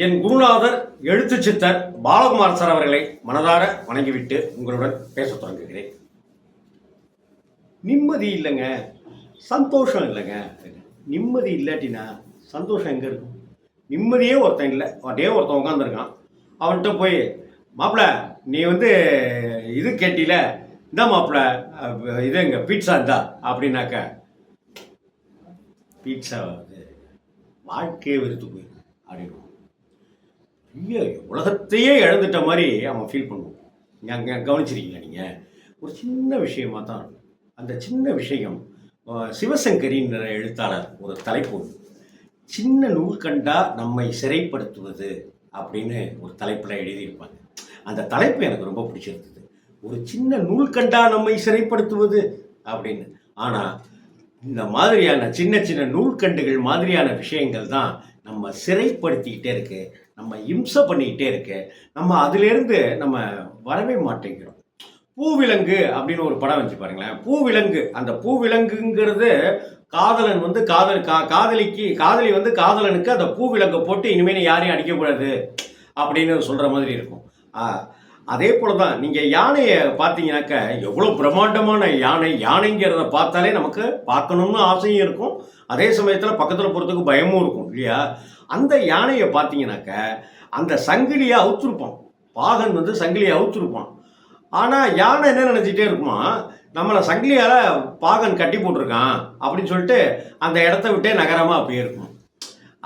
என் குருநாதர் எழுத்து சித்தர் பாலகுமார் சார் அவர்களை மனதார வணங்கிவிட்டு உங்களுடன் பேசத் தொடங்குகிறேன். நிம்மதி இல்லைங்க, சந்தோஷம் இல்லைங்க. நிம்மதி இல்லாட்டினா சந்தோஷம் எங்கே இருக்கும்? நிம்மதியே ஒருத்தன் இல்லை, அதே ஒருத்தன் உட்காந்துருக்கான். அவன்கிட்ட போய் மாப்பிள்ள நீ இது கேட்டில, இந்த மாப்பிள்ள இது எங்க பீட்சா இருந்தா அப்படின்னாக்க பீட்சா வாழ்க்கையே வெறுத்து போயிடும் அப்படின்னு உலகத்தையே இழந்துட்ட மாதிரி அவன் ஃபீல் பண்ணுவான். கவனிச்சிருக்கீங்களா நீங்கள்? ஒரு சின்ன விஷயமா தான் இருக்கும். அந்த சின்ன விஷயம் சிவசங்கரின் எழுத்தாளர் ஒரு தலைப்பு, சின்ன நூல் கண்டா நம்மை சிறைப்படுத்துவது அப்படின்னு ஒரு தலைப்பில் எழுதியிருப்பாங்க. அந்த தலைப்பு எனக்கு ரொம்ப பிடிச்சிருந்தது. ஒரு சின்ன நூல் கண்டா நம்மை சிறைப்படுத்துவது அப்படின்னு. ஆனால் இந்த மாதிரியான சின்ன சின்ன நூல்கண்டுகள் மாதிரியான விஷயங்கள் தான் நம்ம சிறைப்படுத்திக்கிட்டே இருக்கு, நம்ம இம்சை பண்ணிக்கிட்டே இருக்கு. நம்ம அதிலேருந்து நம்ம வரவே மாட்டேங்கிறோம். பூவிலங்கு அப்படின்னு ஒரு படம் வச்சு பாருங்களேன். பூவிலங்கு, அந்த பூவிலங்குங்கிறது காதலன் காதலி காதலனுக்கு அந்த பூவிலங்கை போட்டு இனிமேல் யாரையும் அடிக்கக்கூடாது அப்படின்னு சொல்கிற மாதிரி இருக்கும். அதே போல தான் நீங்கள் யானையை பார்த்தீங்கன்னாக்க எவ்வளோ பிரம்மாண்டமான யானைங்கிறத பார்த்தாலே நமக்கு பார்க்கணும்னு ஆசையும் இருக்கும், அதே சமயத்தில் பக்கத்தில் போகிறதுக்கு பயமும் இருக்கும் இல்லையா? அந்த யானையை பார்த்தீங்கன்னாக்க அந்த சங்கிலியை அவுத்துருப்பான், பாகன் சங்கிலியை அவுத்துருப்பான். ஆனால் யானை என்ன நினச்சிட்டே இருக்குமா, நம்மளை சங்கிலியால் பாகன் கட்டி போட்டிருக்கான் அப்படின்னு சொல்லிட்டு அந்த இடத்த விட்டே நகரமாக அப்படியே இருக்கும்.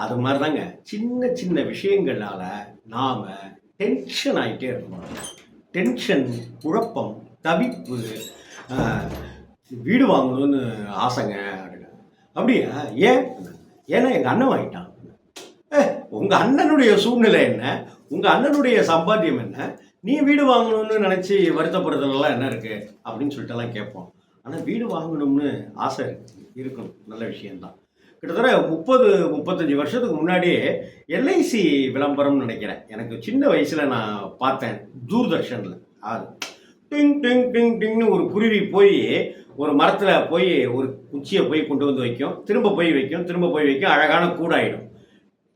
அது மாதிரி தாங்க சின்ன சின்ன விஷயங்களால் நாம் டென்ஷன் ஆகிட்டே இருக்கணும். டென்ஷன், குழப்பம், தவிப்பு, வீடு வாங்கணும்னு ஆசைங்க அப்படியா? ஏன்னா எங்கள் அண்ணன் வாங்கிட்டான். உங்கள் அண்ணனுடைய சூழ்நிலை என்ன, உங்கள் அண்ணனுடைய சம்பாத்தியம் என்ன, நீ வீடு வாங்கணும்னு நினச்சி வருத்தப்படுறதுலாம் என்ன இருக்குது அப்படின்னு சொல்லிட்டுலாம் கேட்போம். ஆனால் வீடு வாங்கணும்னு ஆசை இருக்கணும், நல்ல விஷயந்தான். கிட்டத்தட்ட 30-35 வருஷத்துக்கு முன்னாடியே எல்ஐசி விளம்பரம்னு நினைக்கிறேன், எனக்கு சின்ன வயசில் நான் பார்த்தேன் தூர்தர்ஷனில். அது டிங் டிங் டிங் டிங்னு ஒரு குருவி போய் ஒரு மரத்தில் போய் ஒரு குச்சியை போய் கொண்டு வந்து வைக்கும், திரும்ப போய் வைக்கும், அழகான கூடாயிடும்.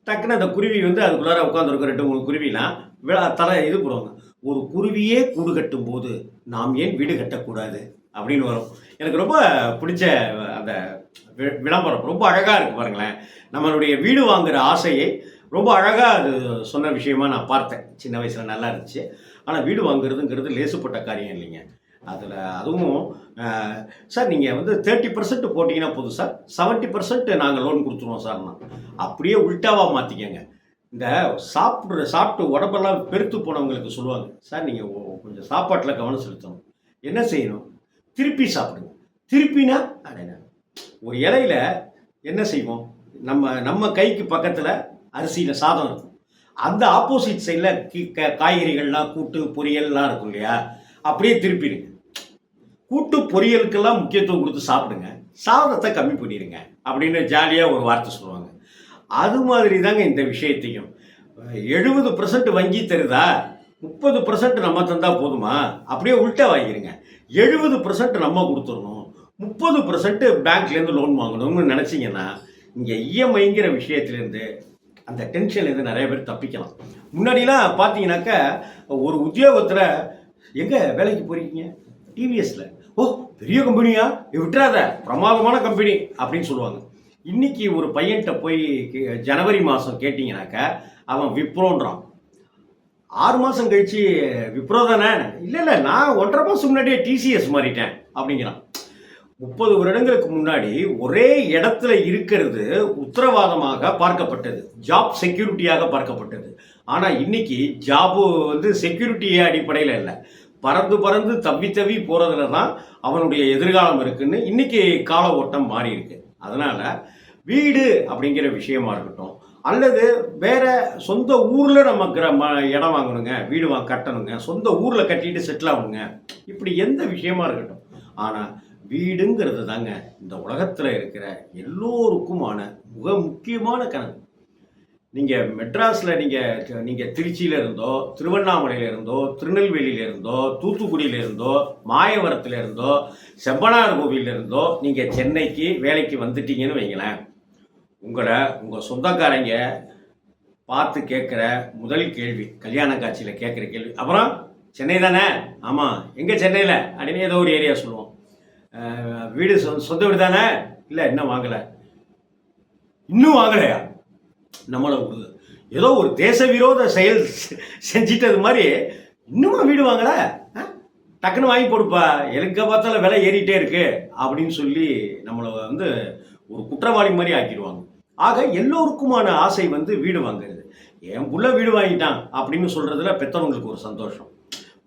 டக்குன்னு அந்த குருவி அதுக்குள்ளார உட்காந்துருக்கும் 2-3 குருவிலாம் தலை இது போடுவாங்க. ஒரு குருவியே கூடு கட்டும் போது நாம் ஏன் வீடு கட்டக்கூடாது அப்படின்னு வரும். எனக்கு ரொம்ப பிடிச்ச அந்த விளம்பரம் ரொம்ப அழகாக இருக்குது பாருங்களேன். நம்மளுடைய வீடு வாங்குகிற ஆசையை ரொம்ப அழகாக அது சொன்ன விஷயமா நான் பார்த்தேன். சின்ன வயசில் நல்லா இருந்துச்சு. ஆனால் வீடு வாங்குறதுங்கிறது லேசுப்பட்ட காரியம் இல்லைங்க. அதுவும் சார் நீங்கள் 30% போட்டிங்கன்னா போதும் சார், 70% நாங்கள் லோன் கொடுத்துருவோம் சார்னா. அப்படியே உல்ட்டாவாக மாற்றிக்கங்க. இந்த சாப்பிட்டு உடம்பெல்லாம் பெருத்து போனவங்களுக்கு சொல்லுவாங்க, சார் நீங்கள் கொஞ்சம் சாப்பாட்டில் கவனம் செலுத்தணும். என்ன செய்யணும்? திருப்பி சாப்பிடுங்க. திருப்பினா ஒரு இலையில என்ன செய்வோம், நம்ம கைக்கு பக்கத்தில் அரிசியில் சாதம் இருக்கும், அந்த ஆப்போசிட் சைடில் காய்கறிகள்லாம் கூட்டு பொரியல்லாம் இருக்கும் இல்லையா? அப்படியே திருப்பிடுங்க. கூட்டு பொரியலுக்கெல்லாம் முக்கியத்துவம் கொடுத்து சாப்பிடுங்க, சாதத்தை கம்மி பண்ணிடுங்க அப்படின்னு ஜாலியாக ஒரு வார்த்தை சொல்லுவாங்க. அது மாதிரி தாங்க இந்த விஷயத்தையும். 70% வங்கி தருதா, 30% நம்ம தந்தால் போதுமா? அப்படியே உள்ட்டா வாங்கிடுங்க. 70% நம்ம கொடுத்துடணும், 30% பேங்க்லேருந்து லோன் வாங்கணும்னு நினச்சிங்கன்னா இங்கே இஎம்ஐங்கிற விஷயத்துலேருந்து அந்த டென்ஷன்லேருந்து நிறைய பேர் தப்பிக்கலாம். முன்னாடிலாம் பார்த்தீங்கன்னாக்க ஒரு உத்தியோகத்தில் எங்கே வேலைக்கு போகிறீங்க? டிவிஎஸில். ஓ பெரிய கம்பெனியா, விட்டுறாத, பிரமாதமான கம்பெனி அப்படின்னு சொல்லுவாங்க. இன்றைக்கி ஒரு பையன்கிட்ட போய் ஜனவரி மாதம் கேட்டிங்கனாக்க அவன் விப்ரோன்றான். 6 மாதம் கழித்து விப்ரோ தானே? இல்லை நான் 1.5 மாதம் முன்னாடியே டிசிஎஸ் மாறிட்டேன் அப்படிங்கிறான். 30 வருடங்களுக்கு முன்னாடி ஒரே இடத்துல இருக்கிறது உத்தரவாதமாக பார்க்கப்பட்டது, ஜாப் செக்யூரிட்டியாக பார்க்கப்பட்டது. ஆனால் இன்னைக்கு ஜாபு செக்யூரிட்டி அடிப்படையில் இல்லை, பறந்து தவி போகிறதுல தான் அவனுடைய எதிர்காலம் இருக்குன்னு இன்னைக்கு கால ஓட்டம் மாறி இருக்கு. அதனால் வீடு அப்படிங்கிற விஷயமா இருக்கட்டும், அல்லது வேற சொந்த ஊரில் நம்ம இடம் வாங்கணுங்க, வீடு கட்டணுங்க, சொந்த ஊரில் கட்டிட்டு செட்டில் ஆகணுங்க, இப்படி எந்த விஷயமா இருக்கட்டும். ஆனால் வீடுங்கிறது தாங்க இந்த உலகத்தில் இருக்கிற எல்லோருக்குமான மிக முக்கியமான கணக்கு. நீங்கள் மெட்ராஸில் நீங்கள் திருச்சியில் இருந்தோ, திருவண்ணாமலையில் இருந்தோ, திருநெல்வேலியில் இருந்தோ, தூத்துக்குடியில் இருந்தோ, மாயவரத்தில் இருந்தோ, செம்பனார் கோவிலில் இருந்தோ நீங்கள் சென்னைக்கு வேலைக்கு வந்துட்டீங்கன்னு வைங்களேன், உங்கள் சொந்தக்காரங்க பார்த்து கேட்குற முதல் கேள்வி, கல்யாண காட்சியில் கேட்குற கேள்வி, அப்புறம் சென்னை தானே? ஆமாம். எங்கே சென்னையில்? அப்படின்னு ஏதோ ஒரு ஏரியா சொல்லுவோம். வீடு சொந்த வீடு தானே? இல்லை, இன்னும் வாங்கலை. இன்னும் வாங்கலையா? நம்மளை ஏதோ ஒரு தேச விரோத செயல் செஞ்சிட்டது மாதிரி இன்னுமா வீடு வாங்கல? டக்குன்னு வாங்கி போடுப்பா, எங்க பார்த்தாலும் விலை ஏறிட்டே இருக்கு அப்படின்னு சொல்லி நம்மளை ஒரு குற்றவாளி மாதிரி ஆக்கிடுவாங்க. ஆக எல்லோருக்குமான ஆசை வீடு வாங்குறது. என் புள்ள வீடு வாங்கிட்டான் அப்படின்னு சொல்றதுல பெற்றவங்களுக்கு ஒரு சந்தோஷம்.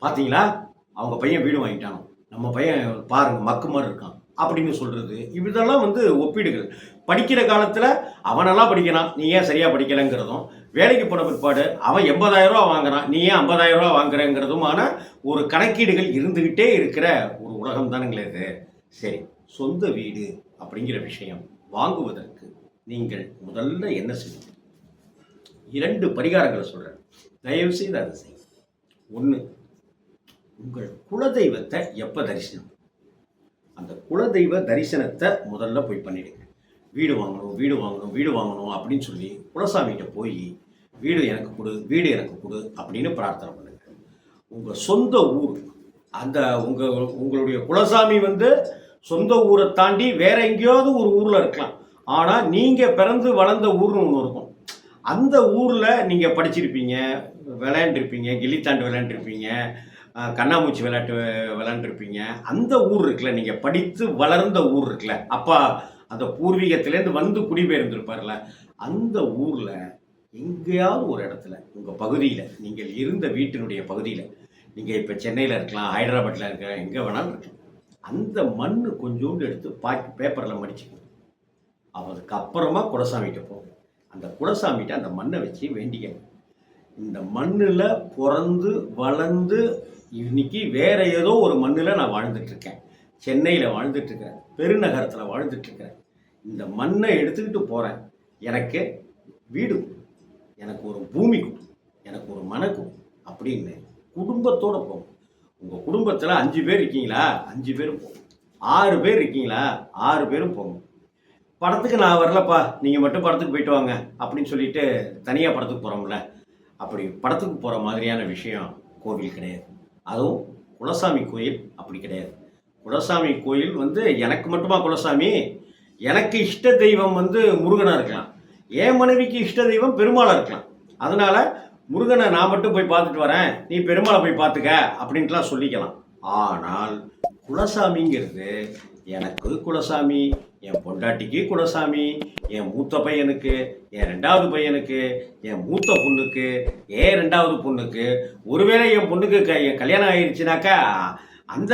பார்த்தீங்களா, அவங்க பையன் வீடு வாங்கிட்டானோ, நம்ம பையன் பாருங்க மக்கு மாதிரி இருக்கான் அப்படின்னு சொல்றது, இதெல்லாம் ஒப்பீடுகள். படிக்கிற காலத்தில் அவனெல்லாம் படிக்கிறான், நீ ஏன் சரியாக படிக்கலைங்கிறதும், வேலைக்கு போன பிற்பாடு அவன் 80,000 ரூபா வாங்குறான், நீ ஏன் 50,000 ரூபா வாங்குறங்கிறதுமான ஒரு கணக்கீடுகள் இருந்துக்கிட்டே இருக்கிற ஒரு உலகம் தானுங்களே இது. சரி, சொந்த வீடு அப்படிங்கிற விஷயம் வாங்குவதற்கு நீங்கள் முதல்ல என்ன செய்யணும்? 2 பரிகாரங்களை சொல்கிறேன், தயவு செய்து அதை செய்யும். 1, உங்கள் குலதெய்வத்தை எப்போ தரிசனம், அந்த குலதெய்வ தரிசனத்தை முதல்ல போய் பண்ணிடுங்க. வீடு வாங்கணும் வீடு வாங்கணும் வீடு வாங்கணும் அப்படின்னு சொல்லி குலசாமிகிட்ட போய் வீடு எனக்கு கொடு வீடு எனக்கு கொடு அப்படின்னு பிரார்த்தனை பண்ணுங்க. உங்கள் சொந்த ஊர், அந்த உங்களுடைய குலசாமி சொந்த ஊரை தாண்டி வேற எங்கேயாவது ஒரு ஊரில் இருக்கலாம். ஆனால் நீங்கள் பிறந்து வளர்ந்த ஊர்னு ஒன்று இருக்கும். அந்த ஊரில் நீங்கள் படிச்சிருப்பீங்க, விளையாண்டுருப்பீங்க, கில்லித்தாண்டு விளையாண்டுருப்பீங்க, கண்ணாமூச்சி விளையாண்டுருப்பீங்க. அந்த ஊர் இருக்குல்ல, நீங்கள் படித்து வளர்ந்த ஊர் இருக்குல்ல, அப்பா அந்த பூர்வீகத்திலேருந்து குடிபெயர்ந்திருப்பார்ல, அந்த ஊரில் எங்கேயாவது ஒரு இடத்துல உங்கள் பகுதியில், நீங்கள் இருந்த வீட்டினுடைய பகுதியில், நீங்கள் இப்போ சென்னையில் இருக்கலாம், ஹைதராபாத்தில் இருக்கலாம், எங்கே வேணாலும் இருக்கலாம், அந்த மண் கொஞ்சோண்டு எடுத்து பேப்பரில் மடிச்சுக்கணும். அதுக்கப்புறமா குலசாமிகிட்ட போகும். அந்த குலசாமிகிட்ட அந்த மண்ணை வச்சு வேண்டிக்கணும். இந்த மண்ணில் பிறந்து வளர்ந்து இன்னைக்கு வேற ஏதோ ஒரு மண்ணில் நான் வாழ்ந்துட்டுருக்கேன், சென்னையில் வாழ்ந்துட்டுருக்கிறேன், பெருநகரத்தில் வாழ்ந்துட்டுருக்கிறேன், இந்த மண்ணை எடுத்துக்கிட்டு போகிறேன், எனக்கு வீடு, எனக்கு ஒரு பூமி கொடு, எனக்கு ஒரு மனக்கும் அப்படின்னு குடும்பத்தோடு போகும். உங்கள் குடும்பத்தில் 5 பேர் இருக்கீங்களா, 5 பேரும் போகும். 6 பேர் இருக்கீங்களா, 6 பேரும் போகும். படத்துக்கு நான் வரலப்பா, நீங்கள் மட்டும் படத்துக்கு போயிட்டு வாங்க அப்படின்னு சொல்லிட்டு தனியாக படத்துக்கு போகிறோம்ல, அப்படி படத்துக்கு போகிற மாதிரியான விஷயம் கோவில் கிடையாது. அதுவும் குலசாமி கோயில் அப்படி கிடையாது. குலசாமி கோயில் எனக்கு மட்டுமா குலசாமி? எனக்கு இஷ்ட தெய்வம் முருகனாக இருக்கலாம், என் மனைவிக்கு இஷ்ட தெய்வம் பெருமாளாக இருக்கலாம். அதனால் முருகனை நான் மட்டும் போய் பார்த்துட்டு வரேன், நீ பெருமாளை போய் பார்த்துக்க அப்படின்ட்டுலாம் சொல்லிக்கலாம். ஆனால் குலசாமிங்கிறது எனக்கு குலசாமி, என் பொண்டாட்டிக்கு குலசாமி, என் மூத்த பையனுக்கு, என் 2வது பையனுக்கு, என் மூத்த பொண்ணுக்கு, என் 2வது பொண்ணுக்கு, ஒருவேளை என் பொண்ணுக்கு என் கல்யாணம் ஆயிடுச்சுனாக்கா அந்த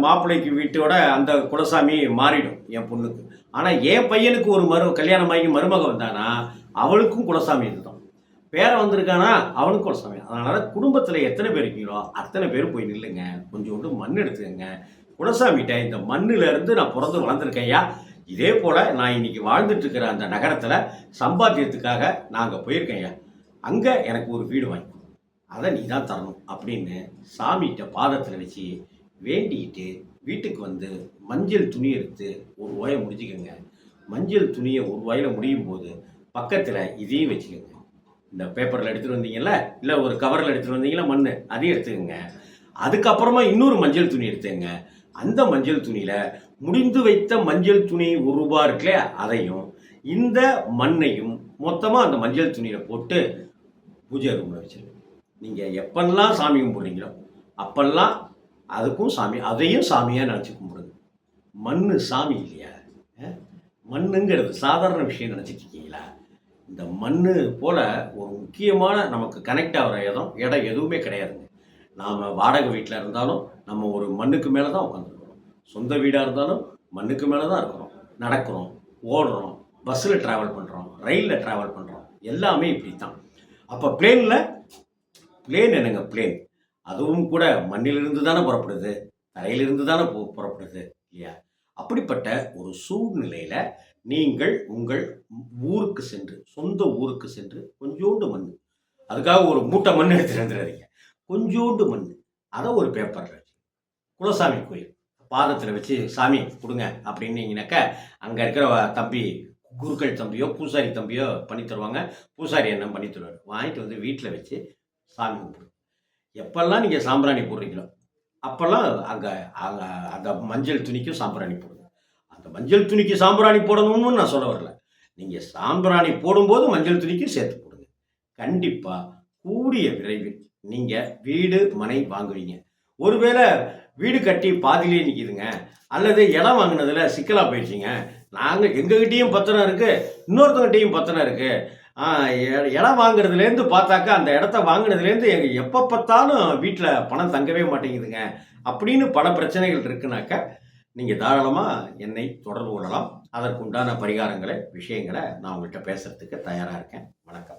மாப்பிள்ளைக்கு வீட்டோட அந்த குலசாமி மாறிடும் என் பொண்ணுக்கு. ஆனால் என் பையனுக்கு ஒரு கல்யாணமாகி மருமக வந்தானா அவளுக்கும் குலசாமி இதுதான். பேரை வந்திருக்கானா அவனுக்கும் குலசாமி. அதனால் குடும்பத்தில் எத்தனை பேர் இருக்கீங்களோ அத்தனை பேர் போய் நில்லுங்க, கொஞ்சோண்டு மண் எடுத்துக்கங்க. குலசாமிகிட்ட இந்த மண்ணிலேருந்து நான் பிறந்து வளர்ந்துருக்கையா, இதே போல் நான் இன்னைக்கு வாழ்ந்துட்டுருக்கிற அந்த நகரத்தில் சம்பாத்தியத்துக்காக நான் அங்கே போயிருக்கேன்யா, அங்கே எனக்கு ஒரு வீடு வாங்கி அதை நீ தான் தரணும் அப்படின்னு சாமிகிட்ட பாதத்தில் வச்சு வேண்டிக்கிட்டு வீட்டுக்கு மஞ்சள் துணி எடுத்து ஒரு வாயை முடிச்சுக்கோங்க. மஞ்சள் துணியை ஒரு வாயில் முடியும் போது பக்கத்தில் இதையும் வச்சுக்கோங்க. இந்த பேப்பரில் எடுத்துகிட்டு வந்தீங்கல்ல, இல்லை ஒரு கவரில் எடுத்துகிட்டு வந்தீங்களா மண், அதையும் எடுத்துக்கோங்க. அதுக்கப்புறமா இன்னொரு மஞ்சள் துணி எடுத்துங்க. அந்த மஞ்சள் துணியில் முடிந்து வைத்த மஞ்சள் துணி ₹1 இருக்குல்லையா, அதையும் இந்த மண்ணையும் மொத்தமாக அந்த மஞ்சள் துணியில் போட்டு பூஜை ரூமில் வச்சுருங்க. நீங்கள் எப்பெல்லாம் சாமி கும்பிட்றீங்களோ அப்பெல்லாம் அதுக்கும் சாமி, அதையும் சாமியாக நினச்சி கும்பிடுங்க. மண் சாமி இல்லையா? மண்ணுங்கிறது சாதாரண விஷயம் நினச்சிட்டு இருக்கீங்களா? இந்த மண் போல் ஒரு முக்கியமான நமக்கு கனெக்ட் ஆகிற இடம் எதுவுமே கிடையாதுங்க. நாம் வாடகை வீட்டில் இருந்தாலும் நம்ம ஒரு மண்ணுக்கு மேலே தான் உட்காந்துருக்குறோம், சொந்த வீடாக இருந்தாலும் மண்ணுக்கு மேலே தான் இருக்கிறோம், நடக்கிறோம், ஓடுறோம், பஸ்ஸில் ட்ராவல் பண்ணுறோம், ரயிலில் ட்ராவல் பண்ணுறோம், எல்லாமே இப்படி தான். அப்போ பிளேன் என்னங்க பிளேன், அதுவும் கூட மண்ணிலிருந்து தானே புறப்படுது, தரையிலிருந்து தானே புறப்படுது இல்லையா? அப்படிப்பட்ட ஒரு சூழ்நிலையில் நீங்கள் உங்கள் ஊருக்கு சென்று, சொந்த ஊருக்கு சென்று கொஞ்சோண்டு மண், அதுக்காக ஒரு மூட்டை மண் எடுத்துட்டு வந்துடாதீங்க, கொஞ்சோண்டு மண், அதை ஒரு பேப்பரில் வச்சு குலசாமி கோயில் பாதத்தில் வச்சு சாமி கொடுங்க அப்படின்னீங்கனாக்கா அங்கே இருக்கிற தம்பி குருக்கள் தம்பியோ, பூசாரி தம்பியோ பண்ணி தருவாங்க. பூசாரி அண்ணன் பண்ணி தருவாரு. வாங்கிட்டு வந்து வீட்ல வச்சு சாமி கும்பிடுங்க. எப்பல்லாம் நீங்க சாம்பிராணி போடுறீங்களோ, அப்பல்லாம் அங்க அங்க அந்த மஞ்சள் துணிக்கும் சாம்பிராணி போடுங்க. அந்த மஞ்சள் துணிக்கு சாம்பிராணி போடணும்னு நான் சொல்ல வரல. நீங்க சாம்பிராணி போடும்போது மஞ்சள் துணிக்கும் சேர்த்து போடுங்க. கண்டிப்பா கூடிய விரைவில் நீங்க வீடு, மனை வாங்குவீங்க. ஒருவேள வீடு கட்டி பாதியிலேயே நிக்குதுங்க. அல்லது இடம் வாங்குனதுல சிக்கலா போயிடுச்சுங்க. எங்ககிட்டயும் பத்திரம் இருக்கு. இன்னொருத்தவங்ககிட்டயும் பத்திரம் இருக்கு. ஆ இடம் வாங்குறதுலேருந்து பார்த்தாக்கா, அந்த இடத்த வாங்குனதுலேருந்து எப்ப பார்த்தாலும் வீட்ல பணம் தங்கவே மாட்டேங்குதுங்க. அப்படின்னு பல பிரச்சனைகள் இருக்குனாக்க, நீங்க தாராளமா என்னை தொடர்பு கொள்ளலாம். அதற்குண்டான பரிகாரங்கள, விஷயங்கள நான் உங்கள்ட்ட பேசுறதுக்கு தயாரா இருக்கேன். வணக்கம்.